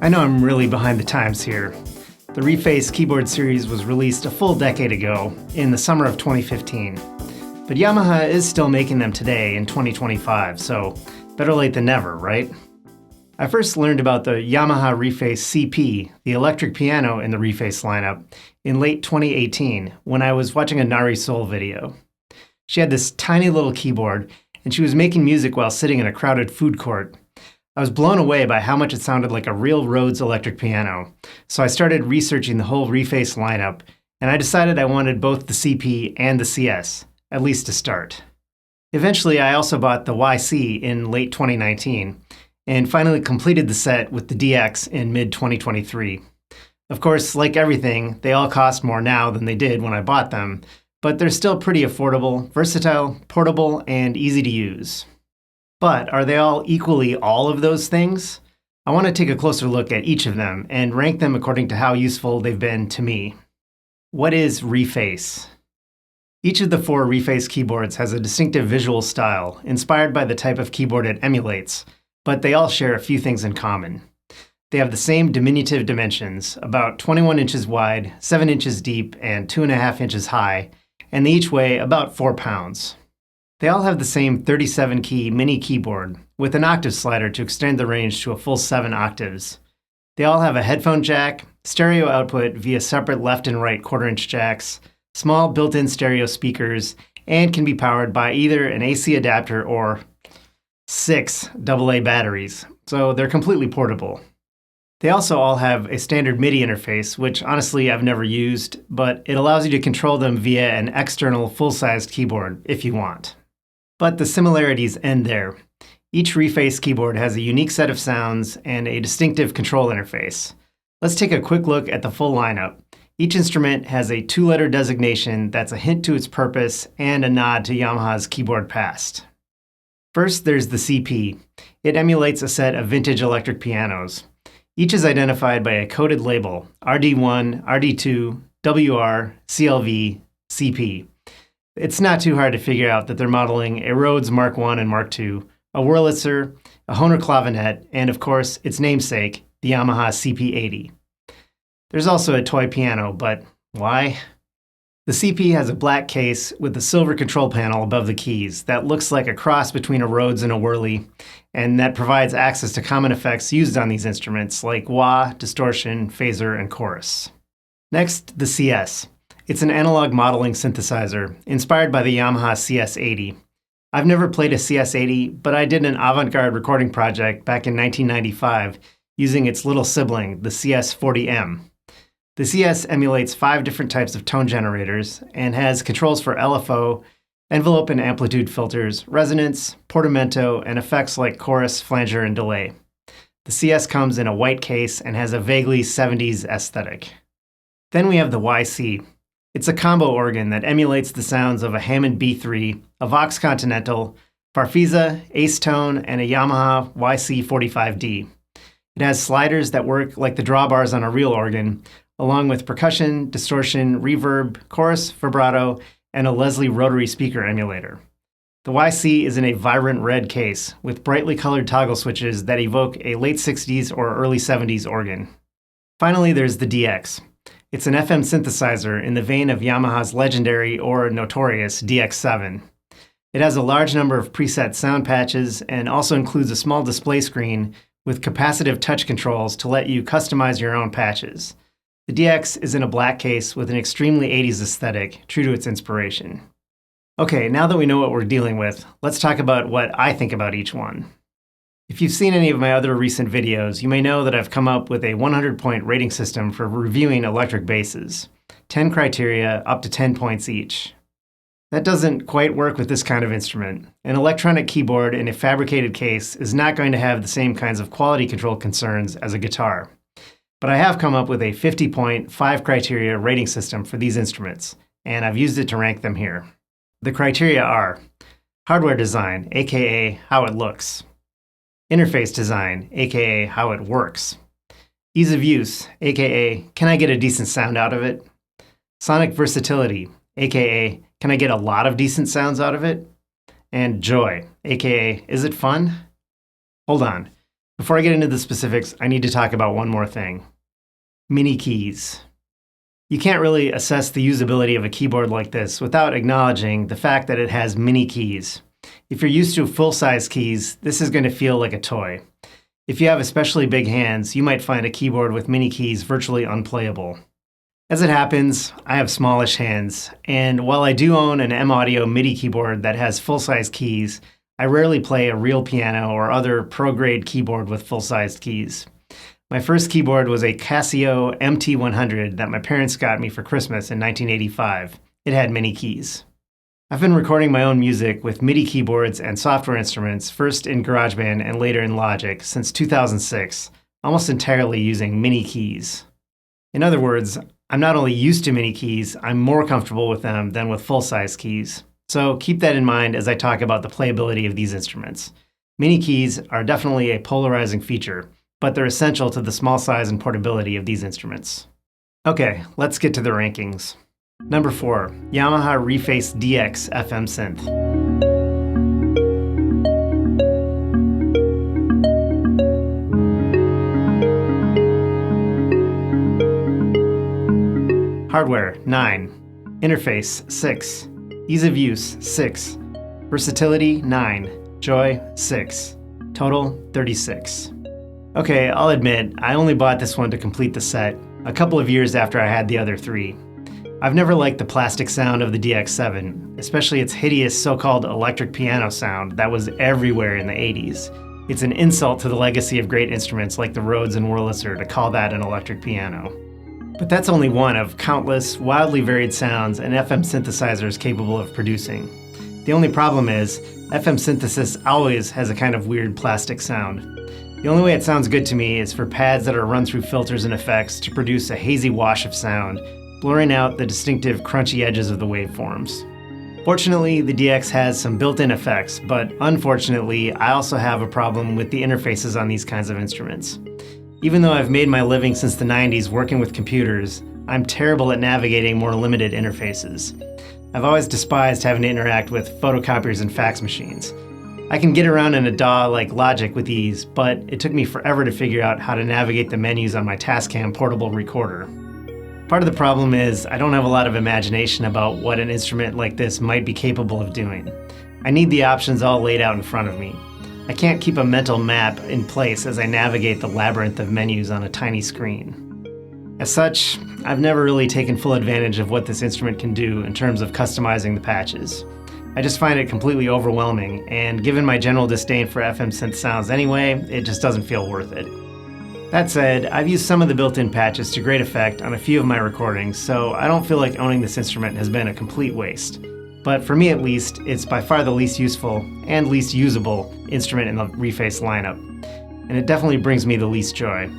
I know I'm really behind the times here. The Reface keyboard series was released a full decade ago, in the summer of 2015. But Yamaha is still making them today in 2025, so better late than never, right? I first learned about the Yamaha Reface CP, the electric piano in the Reface lineup, in late 2018 when I was watching a Nari Soul video. She had this tiny little keyboard, and she was making music while sitting in a crowded food court. I was blown away by how much it sounded like a real Rhodes electric piano, so I started researching the whole Reface lineup, and I decided I wanted both the CP and the CS, at least to start. Eventually, I also bought the YC in late 2019, and finally completed the set with the DX in mid-2023. Of course, like everything, they all cost more now than they did when I bought them, but they're still pretty affordable, versatile, portable, and easy to use. But are they all equally all of those things? I want to take a closer look at each of them and rank them according to how useful they've been to me. What is Reface? Each of the 4 Reface keyboards has a distinctive visual style, inspired by the type of keyboard it emulates, but they all share a few things in common. They have the same diminutive dimensions, about 21 inches wide, 7 inches deep, and 2.5 inches high, and they each weigh about 4 pounds. They all have the same 37-key mini keyboard, with an octave slider to extend the range to a full 7 octaves. They all have a headphone jack, stereo output via separate left and right 1/4-inch jacks, small built-in stereo speakers, and can be powered by either an AC adapter or 6 AA batteries, so they're completely portable. They also all have a standard MIDI interface, which honestly I've never used, but it allows you to control them via an external full-sized keyboard if you want. But the similarities end there. Each Reface keyboard has a unique set of sounds and a distinctive control interface. Let's take a quick look at the full lineup. Each instrument has a 2-letter designation that's a hint to its purpose and a nod to Yamaha's keyboard past. First, there's the CP. It emulates a set of vintage electric pianos. Each is identified by a coded label, RD1, RD2, WR, CLV, CP. It's not too hard to figure out that they're modeling a Rhodes Mark I and Mark II, a Wurlitzer, a Hohner clavinet, and of course, its namesake, the Yamaha CP80. There's also a toy piano, but why? The CP has a black case with a silver control panel above the keys that looks like a cross between a Rhodes and a Whirly, and that provides access to common effects used on these instruments like wah, distortion, phaser, and chorus. Next, the CS. It's an analog modeling synthesizer, inspired by the Yamaha CS80. I've never played a CS80, but I did an avant-garde recording project back in 1995 using its little sibling, the CS40M. The CS emulates 5 different types of tone generators and has controls for LFO, envelope and amplitude filters, resonance, portamento, and effects like chorus, flanger, and delay. The CS comes in a white case and has a vaguely 70s aesthetic. Then we have the YC. It's a combo organ that emulates the sounds of a Hammond B3, a Vox Continental, Farfisa, Ace Tone, and a Yamaha YC45D. It has sliders that work like the drawbars on a real organ, along with percussion, distortion, reverb, chorus, vibrato, and a Leslie rotary speaker emulator. The YC is in a vibrant red case with brightly colored toggle switches that evoke a late 60s or early 70s organ. Finally, there's the DX. It's an FM synthesizer in the vein of Yamaha's legendary or notorious DX7. It has a large number of preset sound patches and also includes a small display screen with capacitive touch controls to let you customize your own patches. The DX is in a black case with an extremely 80s aesthetic, true to its inspiration. Okay, now that we know what we're dealing with, let's talk about what I think about each one. If you've seen any of my other recent videos, you may know that I've come up with a 100-point rating system for reviewing electric basses. 10 criteria, up to 10 points each. That doesn't quite work with this kind of instrument. An electronic keyboard in a fabricated case is not going to have the same kinds of quality control concerns as a guitar. But I have come up with a 50-point, 5 criteria rating system for these instruments, and I've used it to rank them here. The criteria are hardware design, aka how it looks. Interface design, aka how it works. Ease of use, aka can I get a decent sound out of it? Sonic versatility, aka can I get a lot of decent sounds out of it? And joy, aka is it fun? Hold on, Before I get into the specifics, I need to talk about one more thing. Mini keys. You can't really assess the usability of a keyboard like this without acknowledging the fact that it has mini keys. If you're used to full-size keys, this is going to feel like a toy. If you have especially big hands, you might find a keyboard with mini keys virtually unplayable. As it happens, I have smallish hands, and while I do own an M-Audio MIDI keyboard that has full-size keys, I rarely play a real piano or other pro-grade keyboard with full-sized keys. My first keyboard was a Casio MT100 that my parents got me for Christmas in 1985. It had mini keys. I've been recording my own music with MIDI keyboards and software instruments, first in GarageBand and later in Logic, since 2006, almost entirely using mini keys. In other words, I'm not only used to mini keys, I'm more comfortable with them than with full-size keys. So keep that in mind as I talk about the playability of these instruments. Mini keys are definitely a polarizing feature, but they're essential to the small size and portability of these instruments. Okay, let's get to the rankings. Number 4, Yamaha Reface DX FM Synth. Hardware, 9. Interface, 6. Ease of use, 6. Versatility, 9. Joy, 6. Total, 36. Okay, I'll admit, I only bought this one to complete the set, a couple of years after I had the other 3. I've never liked the plastic sound of the DX7, especially its hideous so-called electric piano sound that was everywhere in the 80s. It's an insult to the legacy of great instruments like the Rhodes and Wurlitzer to call that an electric piano. But that's only one of countless, wildly varied sounds an FM synthesizer is capable of producing. The only problem is, FM synthesis always has a kind of weird plastic sound. The only way it sounds good to me is for pads that are run through filters and effects to produce a hazy wash of sound, blurring out the distinctive crunchy edges of the waveforms. Fortunately, the DX has some built-in effects, but unfortunately, I also have a problem with the interfaces on these kinds of instruments. Even though I've made my living since the 90s working with computers, I'm terrible at navigating more limited interfaces. I've always despised having to interact with photocopiers and fax machines. I can get around in a DAW like Logic with ease, but it took me forever to figure out how to navigate the menus on my Tascam portable recorder. Part of the problem is I don't have a lot of imagination about what an instrument like this might be capable of doing. I need the options all laid out in front of me. I can't keep a mental map in place as I navigate the labyrinth of menus on a tiny screen. As such, I've never really taken full advantage of what this instrument can do in terms of customizing the patches. I just find it completely overwhelming, and given my general disdain for FM synth sounds anyway, it just doesn't feel worth it. That said, I've used some of the built-in patches to great effect on a few of my recordings, so I don't feel like owning this instrument has been a complete waste. But for me at least, it's by far the least useful and least usable instrument in the Reface lineup, and it definitely brings me the least joy.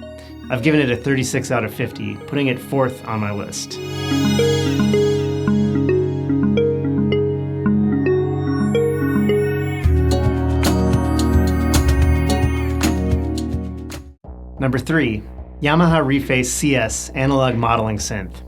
I've given it a 36 out of 50, putting it 4th on my list. Number 3, Yamaha Reface CS Analog Modeling Synth.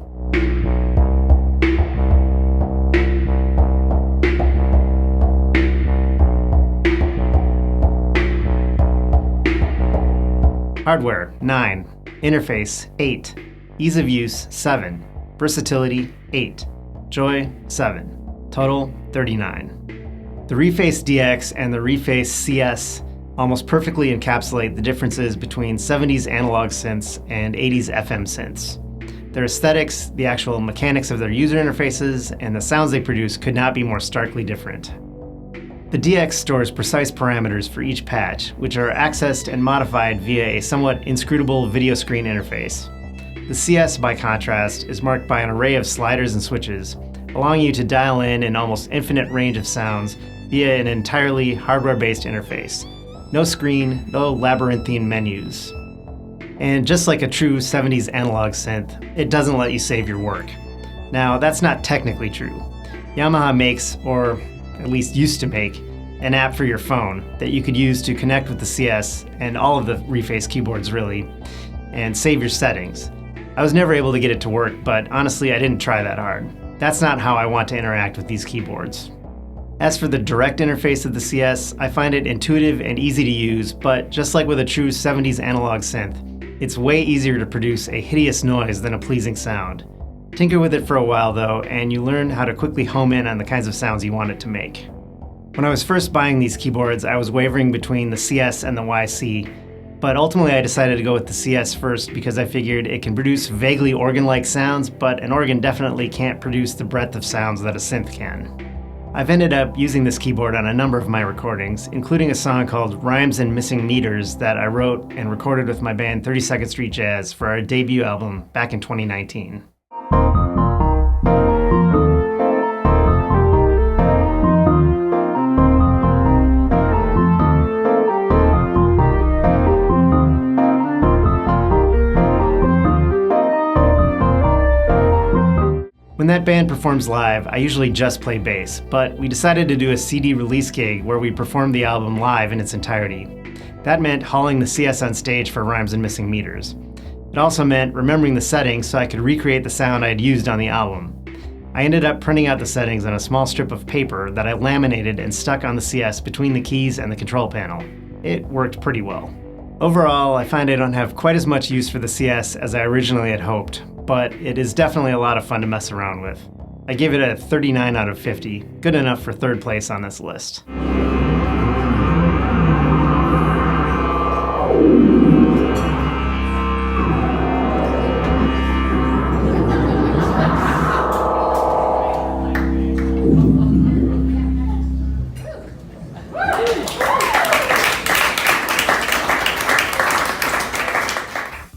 Hardware, 9. Interface, 8. Ease of use, 7. Versatility, 8. Joy, 7. Total, 39. The Reface DX and the Reface CS almost perfectly encapsulate the differences between 70s analog synths and 80s FM synths. Their aesthetics, the actual mechanics of their user interfaces, and the sounds they produce could not be more starkly different. The DX stores precise parameters for each patch, which are accessed and modified via a somewhat inscrutable video screen interface. The CS, by contrast, is marked by an array of sliders and switches, allowing you to dial in an almost infinite range of sounds via an entirely hardware-based interface. No screen, no labyrinthine menus. And just like a true 70s analog synth, it doesn't let you save your work. Now, that's not technically true. Yamaha makes, or at least used to make, an app for your phone that you could use to connect with the CS and all of the Reface keyboards really, and save your settings. I was never able to get it to work, but honestly I didn't try that hard. That's not how I want to interact with these keyboards. As for the direct interface of the CS, I find it intuitive and easy to use, but just like with a true 70s analog synth, it's way easier to produce a hideous noise than a pleasing sound. Tinker with it for a while though, and you learn how to quickly home in on the kinds of sounds you want it to make. When I was first buying these keyboards, I was wavering between the CS and the YC, but ultimately I decided to go with the CS first because I figured it can produce vaguely organ-like sounds, but an organ definitely can't produce the breadth of sounds that a synth can. I've ended up using this keyboard on a number of my recordings, including a song called Rhymes and Missing Meters that I wrote and recorded with my band 32nd Street Jazz for our debut album back in 2019. When that band performs live, I usually just play bass, but we decided to do a CD release gig where we performed the album live in its entirety. That meant hauling the CS on stage for Rhymes and Missing Meters. It also meant remembering the settings so I could recreate the sound I had used on the album. I ended up printing out the settings on a small strip of paper that I laminated and stuck on the CS between the keys and the control panel. It worked pretty well. Overall, I find I don't have quite as much use for the CS as I originally had hoped, but it is definitely a lot of fun to mess around with. I gave it a 39 out of 50, good enough for third place on this list.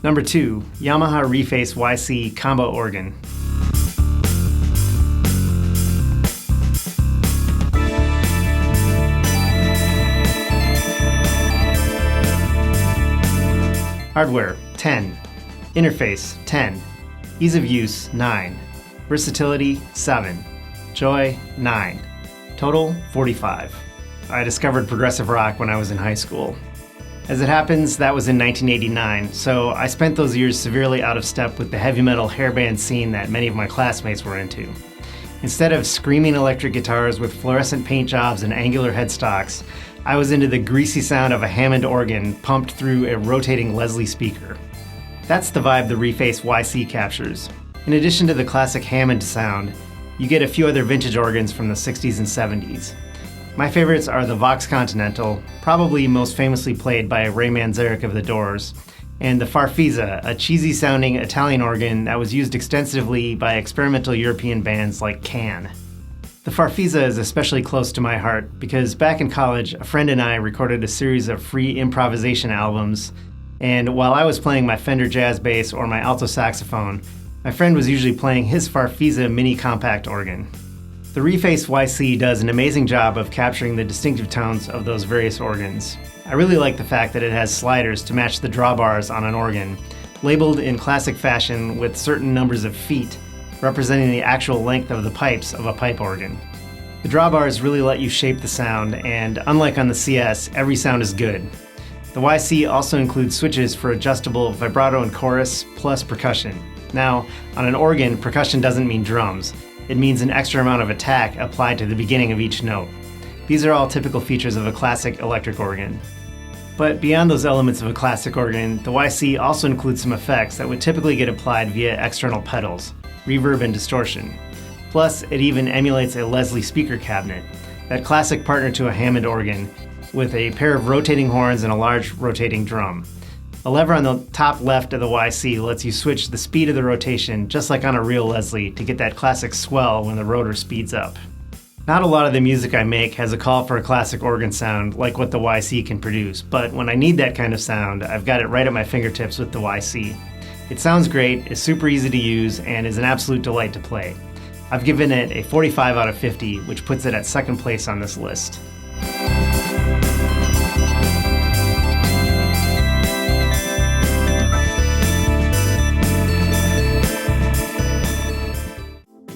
Number 2, Yamaha Reface YC Combo Organ. Hardware, 10. Interface, 10. Ease of use, 9. Versatility, 7. Joy, 9. Total, 45. I discovered progressive rock when I was in high school. As it happens, that was in 1989, so I spent those years severely out of step with the heavy metal hairband scene that many of my classmates were into. Instead of screaming electric guitars with fluorescent paint jobs and angular headstocks, I was into the greasy sound of a Hammond organ pumped through a rotating Leslie speaker. That's the vibe the Reface YC captures. In addition to the classic Hammond sound, you get a few other vintage organs from the 60s and 70s. My favorites are the Vox Continental, probably most famously played by Ray Manzarek of The Doors, and the Farfisa, a cheesy-sounding Italian organ that was used extensively by experimental European bands like Can. The Farfisa is especially close to my heart because back in college, a friend and I recorded a series of free improvisation albums, and while I was playing my Fender jazz bass or my alto saxophone, my friend was usually playing his Farfisa mini compact organ. The Reface YC does an amazing job of capturing the distinctive tones of those various organs. I really like the fact that it has sliders to match the drawbars on an organ, labeled in classic fashion with certain numbers of feet, representing the actual length of the pipes of a pipe organ. The drawbars really let you shape the sound, and unlike on the CS, every sound is good. The YC also includes switches for adjustable vibrato and chorus, plus percussion. Now, on an organ, percussion doesn't mean drums. It means an extra amount of attack applied to the beginning of each note. These are all typical features of a classic electric organ. But beyond those elements of a classic organ, the YC also includes some effects that would typically get applied via external pedals, reverb and distortion. Plus, it even emulates a Leslie speaker cabinet, that classic partner to a Hammond organ, with a pair of rotating horns and a large rotating drum. A lever on the top left of the YC lets you switch the speed of the rotation, just like on a real Leslie, to get that classic swell when the rotor speeds up. Not a lot of the music I make has a call for a classic organ sound like what the YC can produce, but when I need that kind of sound, I've got it right at my fingertips with the YC. It sounds great, is super easy to use, and is an absolute delight to play. I've given it a 45 out of 50, which puts it at second place on this list.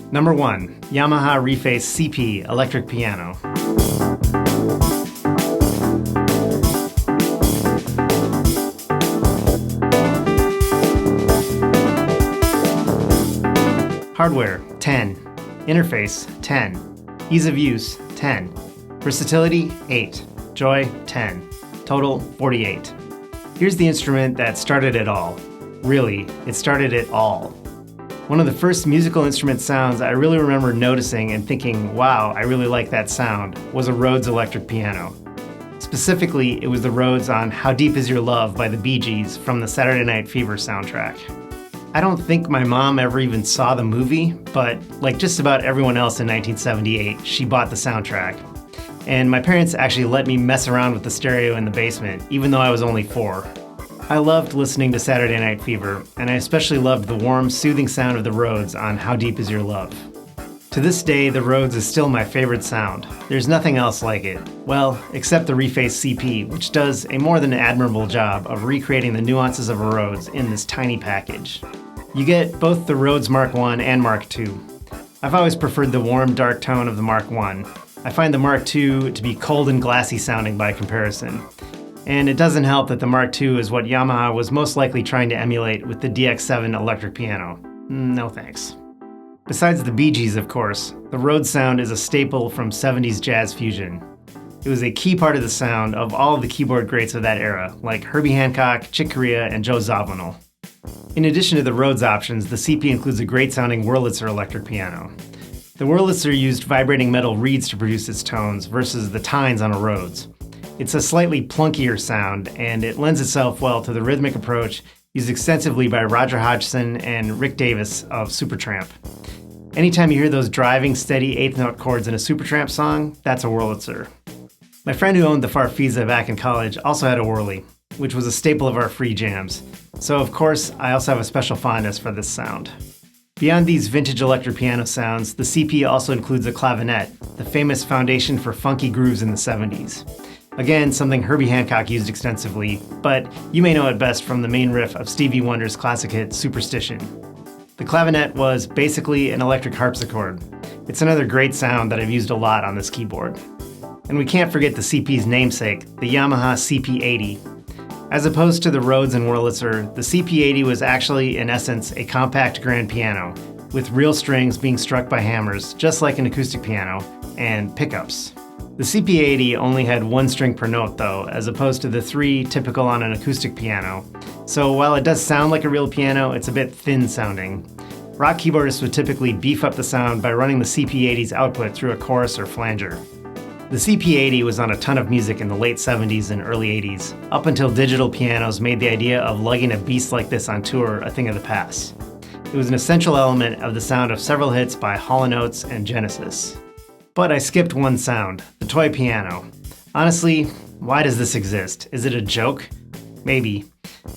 Number 1, Yamaha Reface CP Electric Piano. Hardware, 10. Interface, 10. Ease of use, 10. Versatility, 8. Joy, 10. Total, 48. Here's the instrument that started it all. Really, it started it all. One of the first musical instrument sounds I really remember noticing and thinking, wow, I really like that sound, was a Rhodes electric piano. Specifically, it was the Rhodes on How Deep Is Your Love by the Bee Gees from the Saturday Night Fever soundtrack. I don't think my mom ever even saw the movie, but like just about everyone else in 1978, she bought the soundtrack. And my parents actually let me mess around with the stereo in the basement, even though I was only 4. I loved listening to Saturday Night Fever, and I especially loved the warm, soothing sound of the Rhodes on How Deep Is Your Love. To this day, the Rhodes is still my favorite sound. There's nothing else like it. Well, except the Reface CP, which does a more than admirable job of recreating the nuances of a Rhodes in this tiny package. You get both the Rhodes Mark I and Mark II. I've always preferred the warm, dark tone of the Mark I. I find the Mark II to be cold and glassy sounding by comparison. And it doesn't help that the Mark II is what Yamaha was most likely trying to emulate with the DX7 electric piano. No thanks. Besides the Bee Gees, of course, the Rhodes sound is a staple from 70s jazz fusion. It was a key part of the sound of all of the keyboard greats of that era, like Herbie Hancock, Chick Corea, and Joe Zawinul. In addition to the Rhodes options, the CP includes a great-sounding Wurlitzer electric piano. The Wurlitzer used vibrating metal reeds to produce its tones versus the tines on a Rhodes. It's a slightly plunkier sound, and it lends itself well to the rhythmic approach used extensively by Roger Hodgson and Rick Davis of Supertramp. Anytime you hear those driving, steady eighth-note chords in a Supertramp song, that's a Wurlitzer. My friend who owned the Farfisa back in college also had a Whirly, which was a staple of our free jams. So of course, I also have a special fondness for this sound. Beyond these vintage electric piano sounds, the CP also includes a clavinet, the famous foundation for funky grooves in the 70s. Again, something Herbie Hancock used extensively, but you may know it best from the main riff of Stevie Wonder's classic hit, Superstition. The clavinet was basically an electric harpsichord. It's another great sound that I've used a lot on this keyboard. And we can't forget the CP's namesake, the Yamaha CP80. As opposed to the Rhodes and Wurlitzer, the CP80 was actually, in essence, a compact grand piano, with real strings being struck by hammers, just like an acoustic piano, and pickups. The CP80 only had 1 string per note though, as opposed to the 3 typical on an acoustic piano. So while it does sound like a real piano, it's a bit thin sounding. Rock keyboardists would typically beef up the sound by running the CP80's output through a chorus or flanger. The CP80 was on a ton of music in the late 70s and early 80s, up until digital pianos made the idea of lugging a beast like this on tour a thing of the past. It was an essential element of the sound of several hits by Hall & Oates and Genesis. But I skipped one sound, the toy piano. Honestly, why does this exist? Is it a joke? Maybe.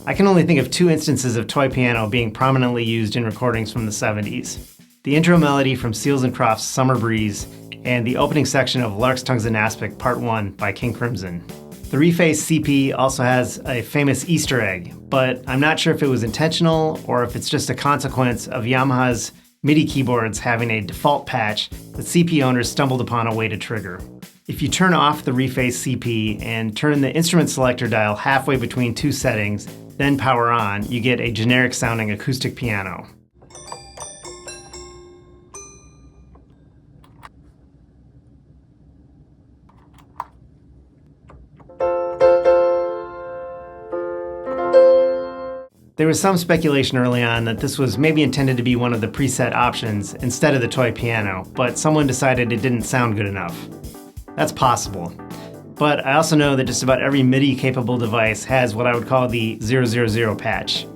I can only think of 2 instances of toy piano being prominently used in recordings from the 70s. The intro melody from Seals and Crofts' Summer Breeze, and the opening section of Lark's Tongues in Aspic Part 1 by King Crimson. The Reface CP also has a famous Easter egg, but I'm not sure if it was intentional or if it's just a consequence of Yamaha's MIDI keyboards having a default patch that CP owners stumbled upon a way to trigger. If you turn off the Reface CP and turn the instrument selector dial halfway between 2 settings, then power on, you get a generic sounding acoustic piano. There was some speculation early on that this was maybe intended to be one of the preset options instead of the toy piano, but someone decided it didn't sound good enough. That's possible. But I also know that just about every MIDI-capable device has what I would call the 000 patch,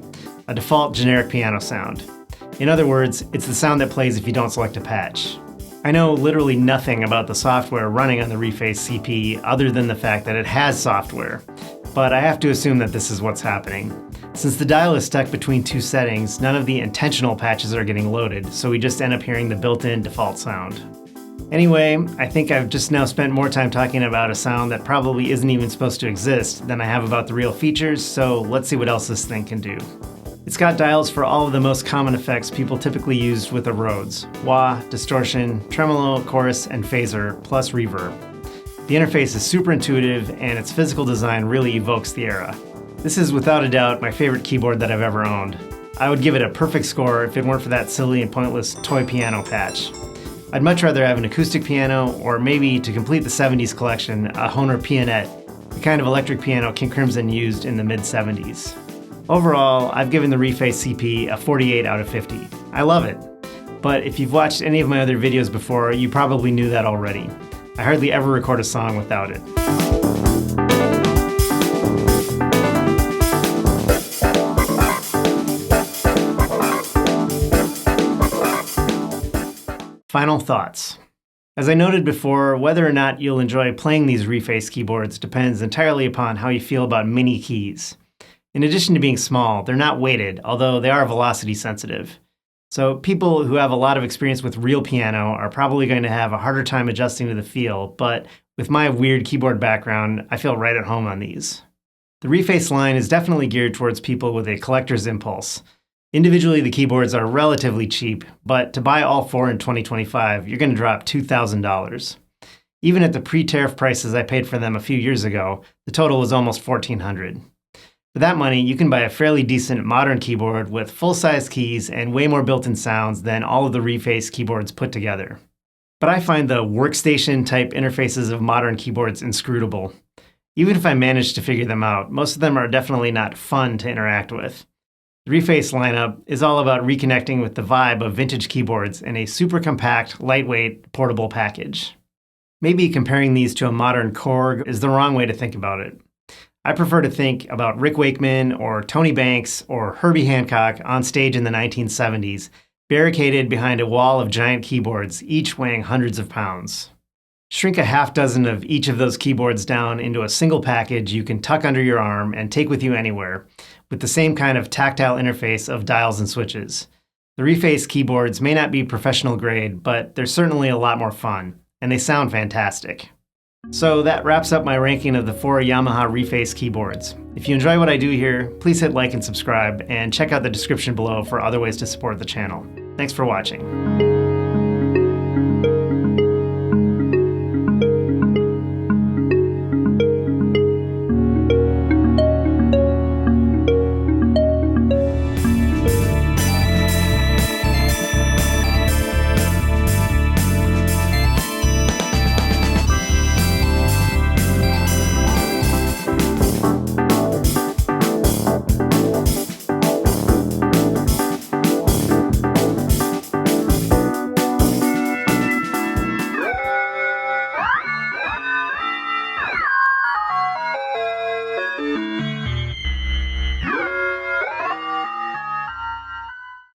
a default generic piano sound. In other words, it's the sound that plays if you don't select a patch. I know literally nothing about the software running on the Reface CP other than the fact that it has software, but I have to assume that this is what's happening. Since the dial is stuck between 2 settings, none of the intentional patches are getting loaded, so we just end up hearing the built-in default sound. Anyway, I think I've just now spent more time talking about a sound that probably isn't even supposed to exist than I have about the real features, so let's see what else this thing can do. It's got dials for all of the most common effects people typically use with a Rhodes: wah, distortion, tremolo, chorus, and phaser, plus reverb. The interface is super intuitive, and its physical design really evokes the era. This is without a doubt my favorite keyboard that I've ever owned. I would give it a perfect score if it weren't for that silly and pointless toy piano patch. I'd much rather have an acoustic piano, or maybe, to complete the 70s collection, a Hohner pianette, the kind of electric piano King Crimson used in the mid-70s. Overall, I've given the Reface CP a 48 out of 50. I love it. But if you've watched any of my other videos before, you probably knew that already. I hardly ever record a song without it. Final thoughts. As I noted before, whether or not you'll enjoy playing these Reface keyboards depends entirely upon how you feel about mini keys. In addition to being small, they're not weighted, although they are velocity sensitive. So people who have a lot of experience with real piano are probably going to have a harder time adjusting to the feel, but with my weird keyboard background, I feel right at home on these. The Reface line is definitely geared towards people with a collector's impulse. Individually, the keyboards are relatively cheap, but to buy all four in 2025, you're going to drop $2,000. Even at the pre-tariff prices I paid for them a few years ago, the total was almost $1,400. For that money, you can buy a fairly decent modern keyboard with full-size keys and way more built-in sounds than all of the Reface keyboards put together. But I find the workstation-type interfaces of modern keyboards inscrutable. Even if I manage to figure them out, most of them are definitely not fun to interact with. The Reface lineup is all about reconnecting with the vibe of vintage keyboards in a super compact, lightweight, portable package. Maybe comparing these to a modern Korg is the wrong way to think about it. I prefer to think about Rick Wakeman or Tony Banks or Herbie Hancock on stage in the 1970s, barricaded behind a wall of giant keyboards, each weighing hundreds of pounds. Shrink a half dozen of each of those keyboards down into a single package you can tuck under your arm and take with you anywhere, with the same kind of tactile interface of dials and switches. The Reface keyboards may not be professional grade, but they're certainly a lot more fun, and they sound fantastic. So that wraps up my ranking of the 4 Yamaha Reface keyboards. If you enjoy what I do here, please hit like and subscribe, and check out the description below for other ways to support the channel. Thanks for watching.